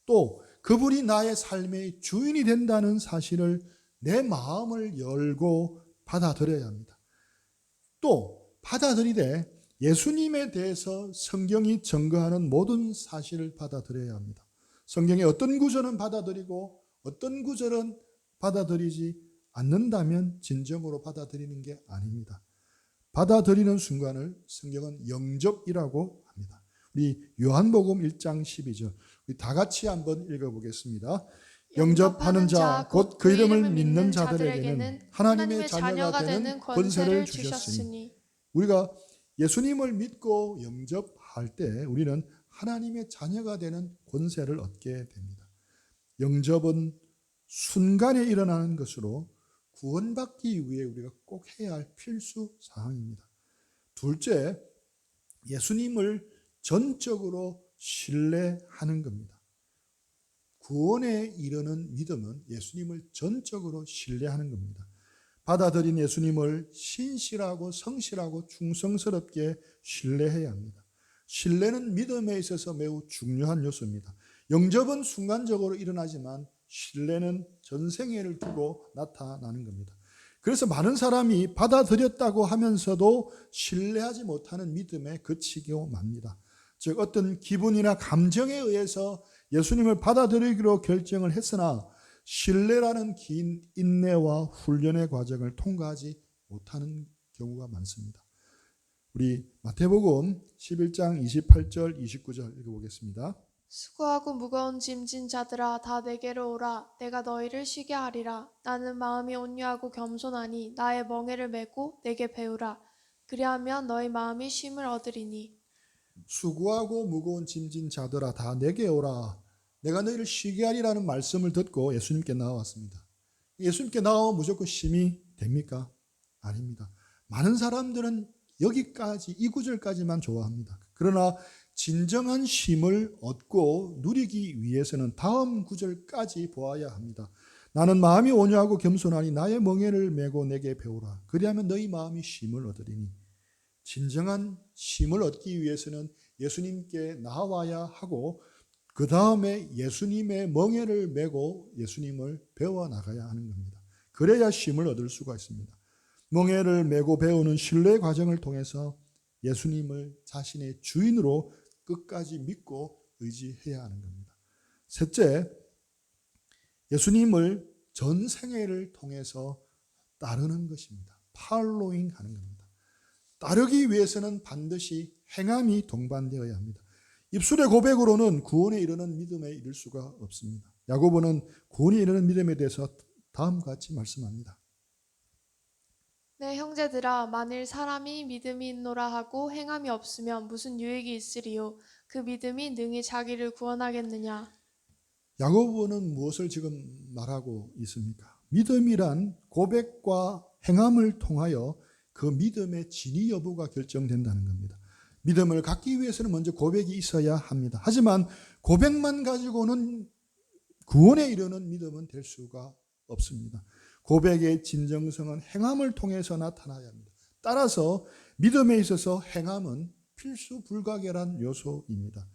또 그분이 나의 삶의 주인이 된다는 사실을 내 마음을 열고 받아들여야 합니다. 또 받아들이되 예수님에 대해서 성경이 증거하는 모든 사실을 받아들여야 합니다. 성경의 어떤 구절은 받아들이고 어떤 구절은 받아들이지 않는다면 진정으로 받아들이는 게 아닙니다. 받아들이는 순간을 성경은 영접이라고 합니다. 우리 요한복음 1장 12절 우리 다 같이 한번 읽어보겠습니다. 영접하는 자 곧 그 이름을 믿는 자들에게는 하나님의 자녀가 되는 권세를 주셨으니. 우리가 예수님을 믿고 영접할 때 우리는 하나님의 자녀가 되는 권세를 얻게 됩니다. 영접은 순간에 일어나는 것으로 구원받기 위해 우리가 꼭 해야 할 필수 사항입니다. 둘째, 예수님을 전적으로 신뢰하는 겁니다. 구원에 이르는 믿음은 예수님을 전적으로 신뢰하는 겁니다. 받아들인 예수님을 신실하고 성실하고 충성스럽게 신뢰해야 합니다. 신뢰는 믿음에 있어서 매우 중요한 요소입니다. 영접은 순간적으로 일어나지만 신뢰는 전생애를 두고 나타나는 겁니다. 그래서 많은 사람이 받아들였다고 하면서도 신뢰하지 못하는 믿음에 그치고 맙니다. 즉 어떤 기분이나 감정에 의해서 예수님을 받아들이기로 결정을 했으나 신뢰라는 긴 인내와 훈련의 과정을 통과하지 못하는 경우가 많습니다. 우리 마태복음 11장 28절 29절 읽어보겠습니다. 수고하고 무거운 짐진 자들아 다 내게로 오라. 내가 너희를 쉬게 하리라. 나는 마음이 온유하고 겸손하니 나의 멍에를 메고 내게 배우라. 그리하면 너희 마음이 쉼을 얻으리니. 수고하고 무거운 짐진 자들아 다 내게 오라. 내가 너희를 쉬게 하리라는 말씀을 듣고 예수님께 나왔습니다. 예수님께 나오면 무조건 쉼이 됩니까? 아닙니다. 많은 사람들은 여기까지 이 구절까지만 좋아합니다. 그러나 진정한 쉼을 얻고 누리기 위해서는 다음 구절까지 보아야 합니다. 나는 마음이 온유하고 겸손하니 나의 멍에를 메고 내게 배우라. 그리하면 너희 마음이 쉼을 얻으리니. 진정한 쉼을 얻기 위해서는 예수님께 나와야 하고 그 다음에 예수님의 멍에를 메고 예수님을 배워나가야 하는 겁니다. 그래야 쉼을 얻을 수가 있습니다. 멍에를 메고 배우는 신뢰 과정을 통해서 예수님을 자신의 주인으로 끝까지 믿고 의지해야 하는 겁니다. 셋째, 예수님을 전 생애를 통해서 따르는 것입니다. 팔로잉 하는 겁니다. 따르기 위해서는 반드시 행함이 동반되어야 합니다. 입술의 고백으로는 구원에 이르는 믿음에 이를 수가 없습니다. 야고보는 구원에 이르는 믿음에 대해서 다음과 같이 말씀합니다. 내 형제들아 만일 사람이 믿음이 있노라 하고 행함이 없으면 무슨 유익이 있으리요. 그 믿음이 능히 자기를 구원하겠느냐. 야고보는 무엇을 지금 말하고 있습니까? 믿음이란 고백과 행함을 통하여 그 믿음의 진위 여부가 결정된다는 겁니다. 믿음을 갖기 위해서는 먼저 고백이 있어야 합니다. 하지만 고백만 가지고는 구원에 이르는 믿음은 될 수가 없습니다. 고백의 진정성은 행함을 통해서 나타나야 합니다. 따라서 믿음에 있어서 행함은 필수 불가결한 요소입니다.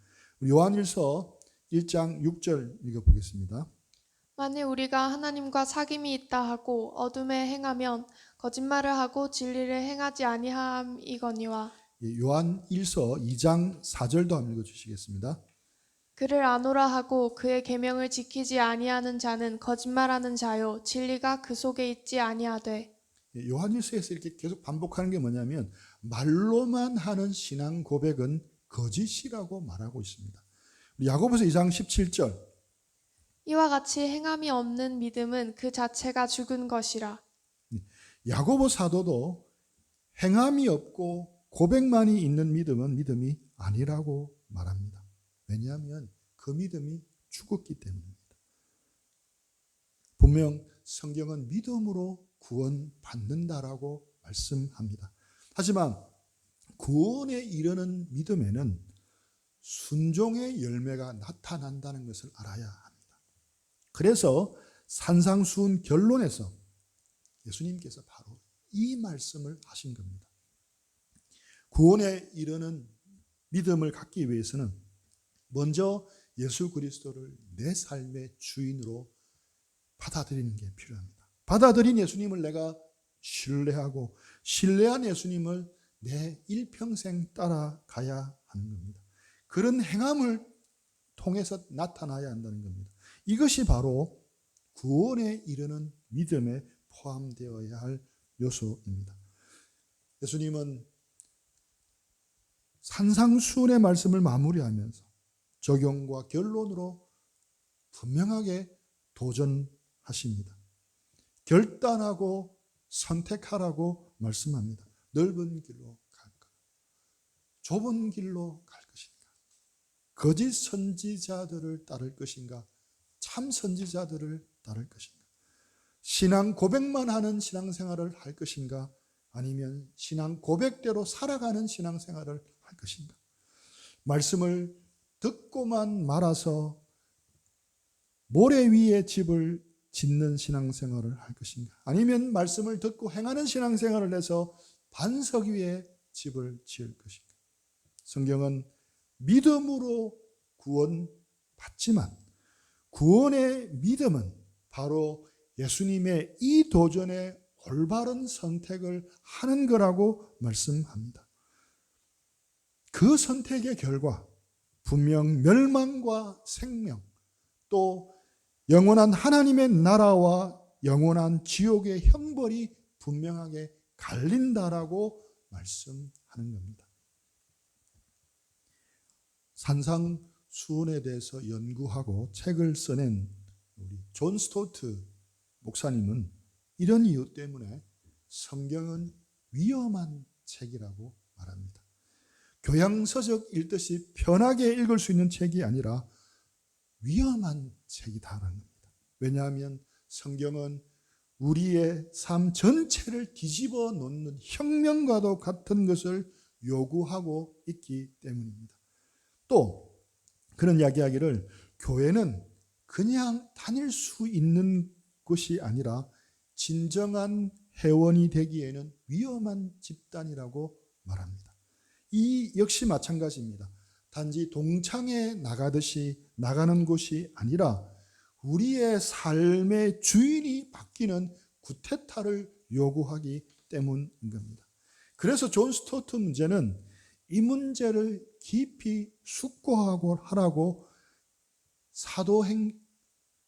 요한일서 1장 6절 읽어보겠습니다. 만일 우리가 하나님과 사귐이 있다 하고 어둠에 행하면 거짓말을 하고 진리를 행하지 아니함이거니와. 요한일서 2장 4절도 한번 읽어주시겠습니다. 그를 아노라 하고 그의 계명을 지키지 아니하는 자는 거짓말하는 자요 진리가 그 속에 있지 아니하되. 요한일서에서 이렇게 계속 반복하는 게 뭐냐면 말로만 하는 신앙 고백은 거짓이라고 말하고 있습니다. 야고보서 2장 17절 이와 같이 행함이 없는 믿음은 그 자체가 죽은 것이라. 야고보 사도도 행함이 없고 고백만이 있는 믿음은 믿음이 아니라고 말합니다. 왜냐하면 그 믿음이 죽었기 때문입니다. 분명 성경은 믿음으로 구원받는다라고 말씀합니다. 하지만 구원에 이르는 믿음에는 순종의 열매가 나타난다는 것을 알아야 합니다. 그래서 산상수훈 결론에서 예수님께서 바로 이 말씀을 하신 겁니다. 구원에 이르는 믿음을 갖기 위해서는 먼저 예수 그리스도를 내 삶의 주인으로 받아들이는 게 필요합니다. 받아들인 예수님을 내가 신뢰하고 신뢰한 예수님을 내 일평생 따라가야 하는 겁니다. 그런 행함을 통해서 나타나야 한다는 겁니다. 이것이 바로 구원에 이르는 믿음에 포함되어야 할 요소입니다. 예수님은 산상수훈의 말씀을 마무리하면서 적용과 결론으로 분명하게 도전하십니다. 결단하고 선택하라고 말씀합니다. 넓은 길로 갈까? 좁은 길로 갈 것인가? 거짓 선지자들을 따를 것인가? 참 선지자들을 따를 것인가? 신앙 고백만 하는 신앙생활을 할 것인가? 아니면 신앙 고백대로 살아가는 신앙생활을 할 것인가? 말씀을 듣고만 말아서 모래 위에 집을 짓는 신앙생활을 할 것인가? 아니면 말씀을 듣고 행하는 신앙생활을 해서 반석 위에 집을 지을 것인가? 성경은 믿음으로 구원받지만 구원의 믿음은 바로 예수님의 이 도전에 올바른 선택을 하는 거라고 말씀합니다. 그 선택의 결과 분명 멸망과 생명, 또 영원한 하나님의 나라와 영원한 지옥의 형벌이 분명하게 갈린다라고 말씀하는 겁니다. 산상수훈에 대해서 연구하고 책을 써낸 우리 존 스토트 목사님은 이런 이유 때문에 성경은 위험한 책이라고 말합니다. 교양서적 읽듯이 편하게 읽을 수 있는 책이 아니라 위험한 책이다라는 겁니다. 왜냐하면 성경은 우리의 삶 전체를 뒤집어 놓는 혁명과도 같은 것을 요구하고 있기 때문입니다. 또 그런 이야기하기를 교회는 그냥 다닐 수 있는 곳이 아니라 진정한 회원이 되기에는 위험한 집단이라고 말합니다. 이 역시 마찬가지입니다. 단지 동창회 나가듯이 나가는 곳이 아니라 우리의 삶의 주인이 바뀌는 구테타를 요구하기 때문인 겁니다. 그래서 존 스토트 문제는 이 문제를 깊이 숙고하고 하라고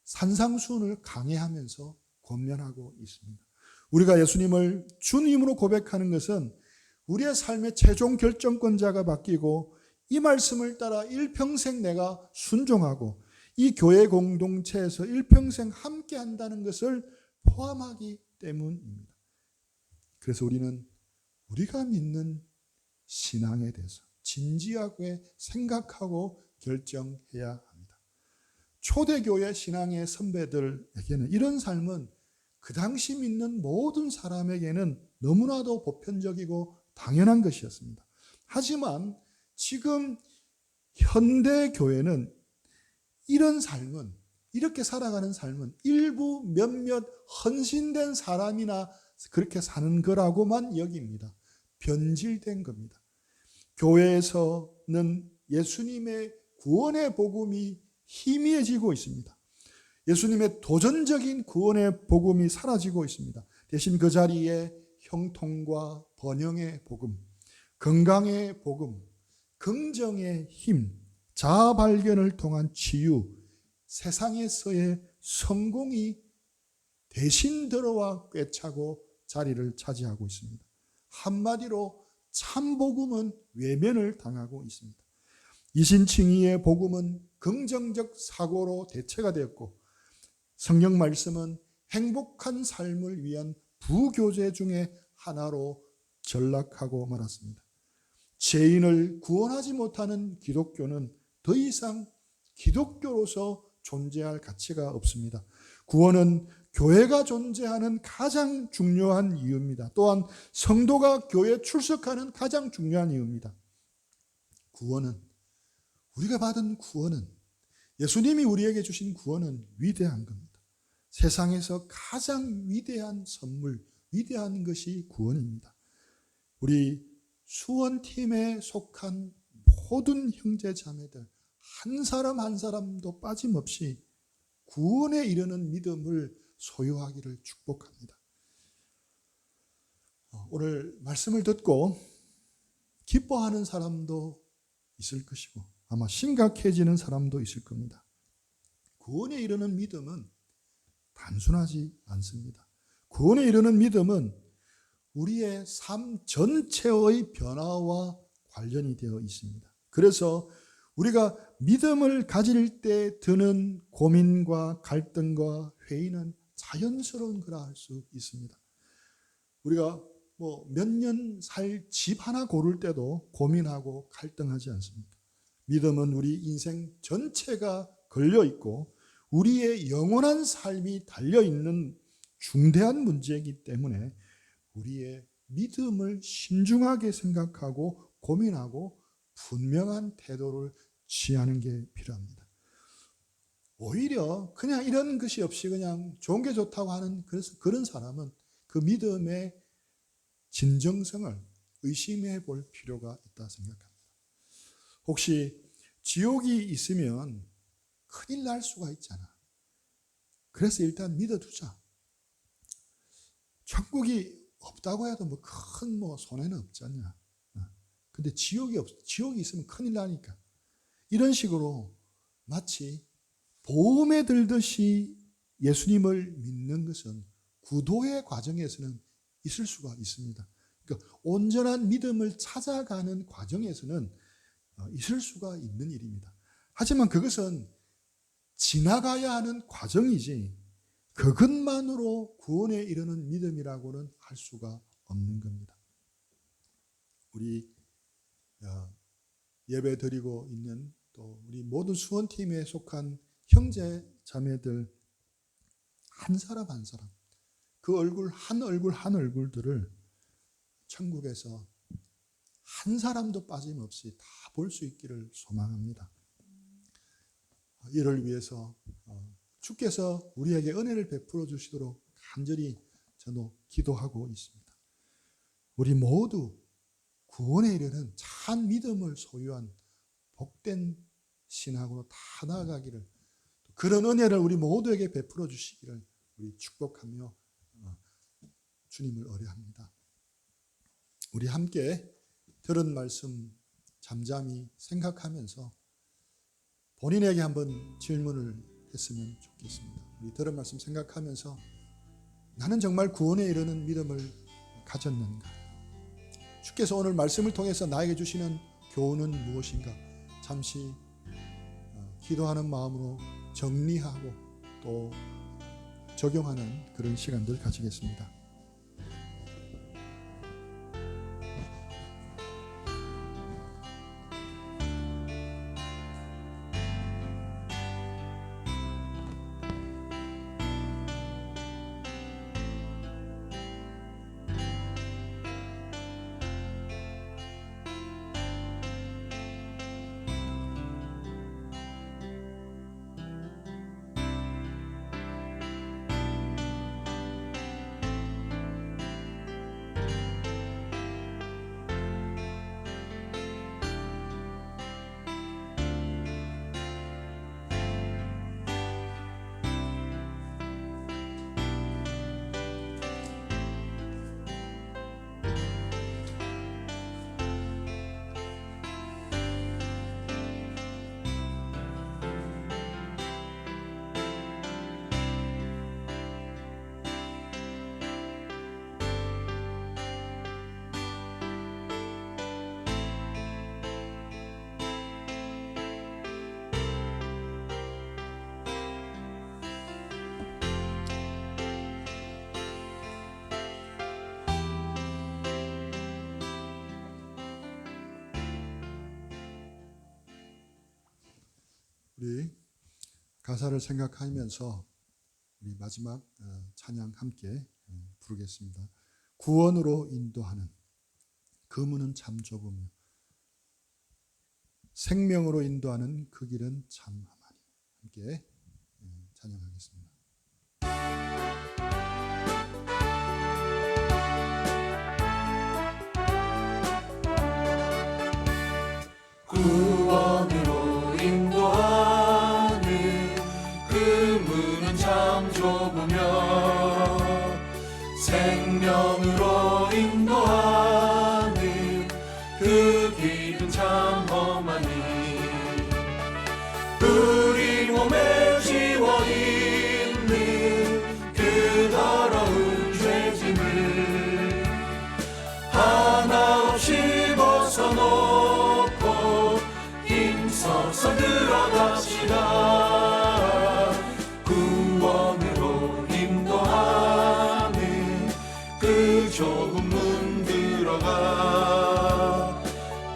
산상수훈을 강해하면서 권면하고 있습니다. 우리가 예수님을 주님으로 고백하는 것은 우리의 삶의 최종 결정권자가 바뀌고 이 말씀을 따라 일평생 내가 순종하고 이 교회 공동체에서 일평생 함께 한다는 것을 포함하기 때문입니다. 그래서 우리는 우리가 믿는 신앙에 대해서 진지하게 생각하고 결정해야 합니다. 초대교회 신앙의 선배들에게는 이런 삶은 그 당시 믿는 모든 사람에게는 너무나도 보편적이고 당연한 것이었습니다. 하지만 지금 현대 교회는 이런 삶은, 이렇게 살아가는 삶은 일부 몇몇 헌신된 사람이나 그렇게 사는 거라고만 여깁니다. 변질된 겁니다. 교회에서는 예수님의 구원의 복음이 희미해지고 있습니다. 예수님의 도전적인 구원의 복음이 사라지고 있습니다. 대신 그 자리에 형통과 번영의 복음, 건강의 복음, 긍정의 힘, 자아 발견을 통한 치유, 세상에서의 성공이 대신 들어와 꿰차고 자리를 차지하고 있습니다. 한마디로 참 복음은 외면을 당하고 있습니다. 이신칭의의 복음은 긍정적 사고로 대체가 되었고 성경 말씀은 행복한 삶을 위한 부교재 중에 하나로 전락하고 말았습니다. 죄인을 구원하지 못하는 기독교는 더 이상 기독교로서 존재할 가치가 없습니다. 구원은 교회가 존재하는 가장 중요한 이유입니다. 또한 성도가 교회에 출석하는 가장 중요한 이유입니다. 구원은, 우리가 받은 구원은, 예수님이 우리에게 주신 구원은 위대한 겁니다. 세상에서 가장 위대한 선물, 위대한 것이 구원입니다. 우리 수원팀에 속한 모든 형제 자매들 한 사람 한 사람도 빠짐없이 구원에 이르는 믿음을 소유하기를 축복합니다. 오늘 말씀을 듣고 기뻐하는 사람도 있을 것이고 아마 심각해지는 사람도 있을 겁니다. 구원에 이르는 믿음은 단순하지 않습니다. 구원에 이르는 믿음은 우리의 삶 전체의 변화와 관련이 되어 있습니다. 그래서 우리가 믿음을 가질 때 드는 고민과 갈등과 회의는 자연스러운 거라 할 수 있습니다. 우리가 몇 년 살 집 하나 고를 때도 고민하고 갈등하지 않습니까? 믿음은 우리 인생 전체가 걸려 있고 우리의 영원한 삶이 달려 있는 중대한 문제이기 때문에 우리의 믿음을 신중하게 생각하고 고민하고 분명한 태도를 취하는 게 필요합니다. 오히려 그냥 이런 것이 없이 그냥 좋은 게 좋다고 하는 그런 사람은 그 믿음의 진정성을 의심해 볼 필요가 있다 생각합니다. 혹시 지옥이 있으면 큰일 날 수가 있잖아. 그래서 일단 믿어두자. 천국이 없다고 해도 큰 손해는 없잖냐. 근데 지옥이 있으면 큰일 나니까. 이런 식으로 마치 보험에 들듯이 예수님을 믿는 것은 구도의 과정에서는 있을 수가 있습니다. 그러니까 온전한 믿음을 찾아가는 과정에서는 있을 수가 있는 일입니다. 하지만 그것은 지나가야 하는 과정이지 그것만으로 구원에 이르는 믿음이라고는 할 수가 없는 겁니다. 우리 예배 드리고 있는 또 우리 모든 수원팀에 속한 형제 자매들 한 사람 한 사람 그 한 얼굴들을 천국에서 한 사람도 빠짐없이 다 볼 수 있기를 소망합니다. 이를 위해서 주께서 우리에게 은혜를 베풀어 주시도록 간절히 저도 기도하고 있습니다. 우리 모두 구원에 이르는 참 믿음을 소유한 복된 신학으로 다 나아가기를, 그런 은혜를 우리 모두에게 베풀어 주시기를 우리 축복하며 주님을 의뢰합니다. 우리 함께 들은 말씀 잠잠히 생각하면서 본인에게 한번 질문을 했으면 좋겠습니다. 우리 들은 말씀 생각하면서 나는 정말 구원에 이르는 믿음을 가졌는가? 주께서 오늘 말씀을 통해서 나에게 주시는 교훈은 무엇인가? 잠시 기도하는 마음으로 정리하고 또 적용하는 그런 시간들 가지겠습니다. 우리 가사를 생각하면서 우리 마지막 찬양 함께 부르겠습니다. 구원으로 인도하는 그 문은 참 좁으며 생명으로 인도하는 그 길은 참 험하니. 함께 찬양하겠습니다. 구원으로 인도하는 그 문은 참 좁으며 생명으로 인도하는 그 길은 참 험하니 우리 몸에 지워있는 그 더러운 죄짐을 하나 없이 벗어놓고 힘써서 들어갑시다. 구원으로 인도하는 그 좁은 문 들어가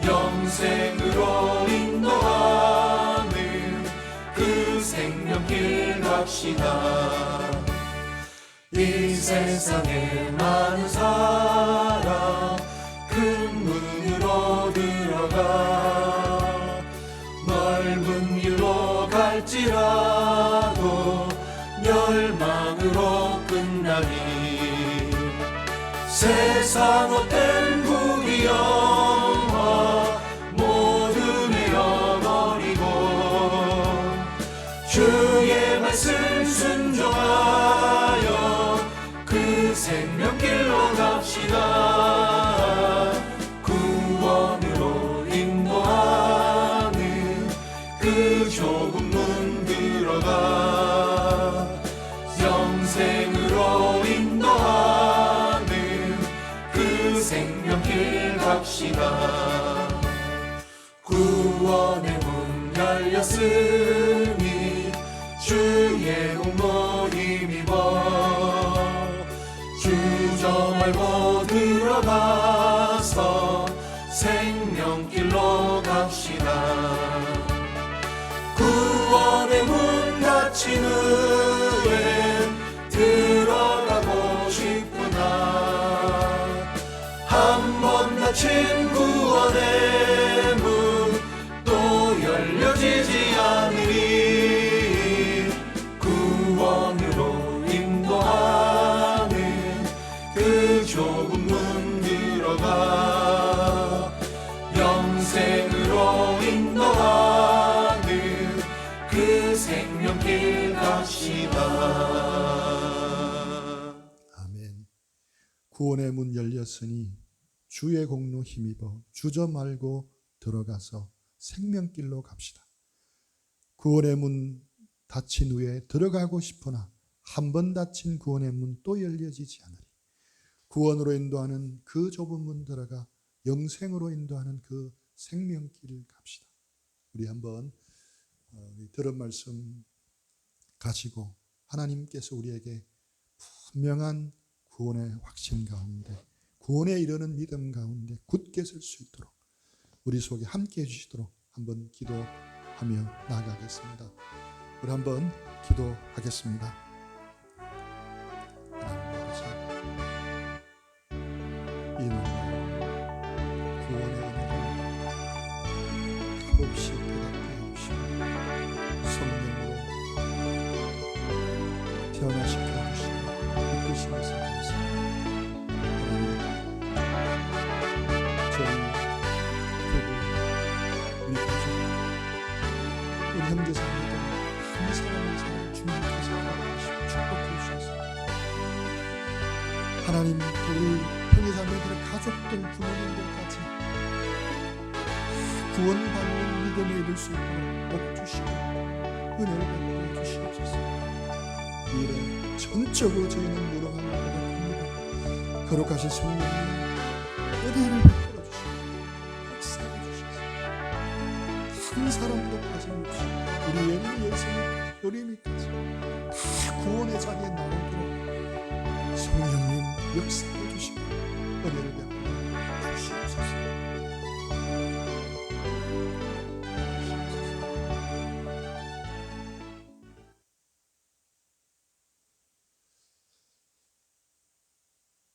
영생으로 인도하는 그 생명길 갑시다. 이 세상에 많은 사람 큰 문으로 들어가 넓은 길로 갈지라도 멸망으로 끝나니 세상 헛된 부귀영화 모두 내어버리고 주의 말씀 순종하여 그 생명길로 갑시다. 구원으로 인도하는 그 좁은 문 들어가 영생으로 인도하는 그 생명길 갑시다. 구원의 문 열렸으니 주의 공로 힘입어 주저 말고 들어가서 생명길로 갑시다. 구원의 문 닫힌 후에 들어가고 싶구나. 한 번 닫힌 구원의 문 또 열려지지 않으리. 구원으로 인도하는 그 좁은 문 들어가 영생으로 인도하는 그 생명길 갑시다. 아멘. 구원의 문 열렸으니 주의 공로 힘입어 주저 말고 들어가서 생명길로 갑시다. 구원의 문 닫힌 후에 들어가고 싶으나 한 번 닫힌 구원의 문 또 열려지지 않으리. 구원으로 인도하는 그 좁은 문 들어가 영생으로 인도하는 그 생명길을 갑시다. 우리 한번 들은 말씀 가지고 하나님께서 우리에게 분명한 구원의 확신 가운데 구원에 이르는 믿음 가운데 굳게 설 수 있도록 우리 속에 함께 해주시도록 한번 기도하며 나아가겠습니다. 우리 한번 기도하겠습니다. 하나님 아버지, 이 눈으로 구원의 은혜를 값없이 깨닫게 해주시고 성령으로 태어나시켜 주시고 이끄시면서 감사합니다. 하나님, 저희 부부, 우리 가족, 우리 형제자매들 한 사람 한 사람 주님께서 알아주시고 축복해 주셔서 하나님, 우리 형제자매들의 가족들, 부모님들까지 구원받는 믿음에 이를 수 있도록 복 주시고 은혜를 베풀어 주시옵소서. 이 일에 전적으로 저희는 무능함을 고백합니다. 거룩하신 성령님, 은혜를 베풀어 주시고 역사해 주셔서 한 사람도 빠짐없이 우리 예림이 예수님 요림이까지 다 구원의 자리에 나오도록 성령님 역사해 주시고 은혜를 베풀어 주시옵소서.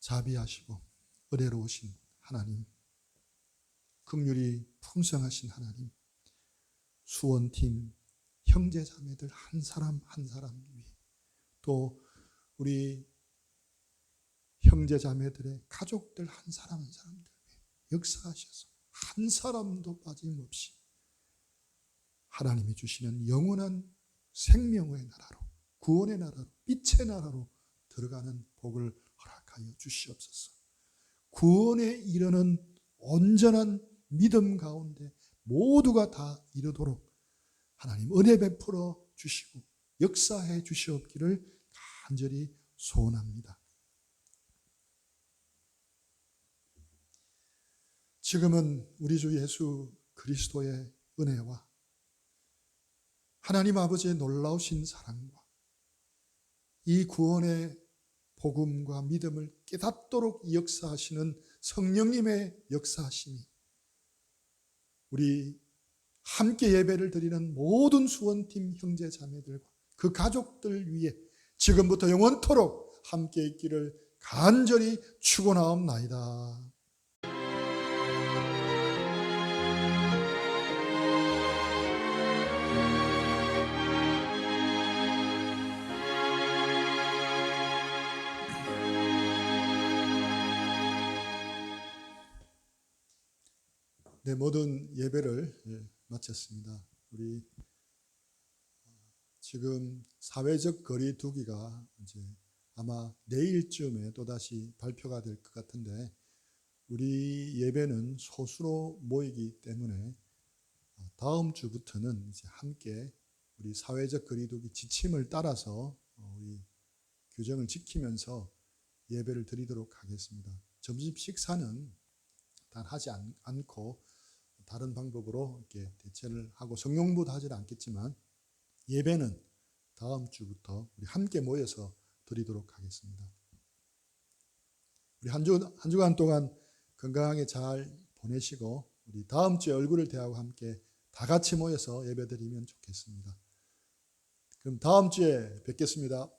자비하시고 은혜로우신 하나님, 긍휼이 풍성하신 하나님, 수원팀 형제 자매들 한 사람 한 사람 위해, 또 우리 형제 자매들의 가족들 한 사람 한 사람들 위해 역사하셔서 한 사람도 빠짐없이 하나님이 주시는 영원한 생명의 나라로, 구원의 나라로, 빛의 나라로 들어가는 복을 허락하여 주시옵소서. 구원에 이르는 온전한 믿음 가운데 모두가 다 이르도록 하나님 은혜 베풀어 주시고 역사해 주시옵기를 간절히 소원합니다. 지금은 우리 주 예수 그리스도의 은혜와 하나님 아버지의 놀라우신 사랑과 이 구원의 복음과 믿음을 깨닫도록 역사하시는 성령님의 역사하심이 우리 함께 예배를 드리는 모든 수원팀 형제 자매들과 그 가족들 위해 지금부터 영원토록 함께 있기를 간절히 축원하옵나이다. 네, 모든 예배를 마쳤습니다. 우리 지금 사회적 거리 두기가 이제 아마 내일쯤에 또다시 발표가 될 것 같은데, 우리 예배는 소수로 모이기 때문에 다음 주부터는 이제 함께 우리 사회적 거리 두기 지침을 따라서 우리 규정을 지키면서 예배를 드리도록 하겠습니다. 점심 식사는 단 하지 않고 다른 방법으로 이렇게 대체를 하고 성령부도 하지는 않겠지만 예배는 다음 주부터 우리 함께 모여서 드리도록 하겠습니다. 우리 한 주간 동안 건강하게 잘 보내시고 우리 다음 주에 얼굴을 대하고 함께 다 같이 모여서 예배 드리면 좋겠습니다. 그럼 다음 주에 뵙겠습니다.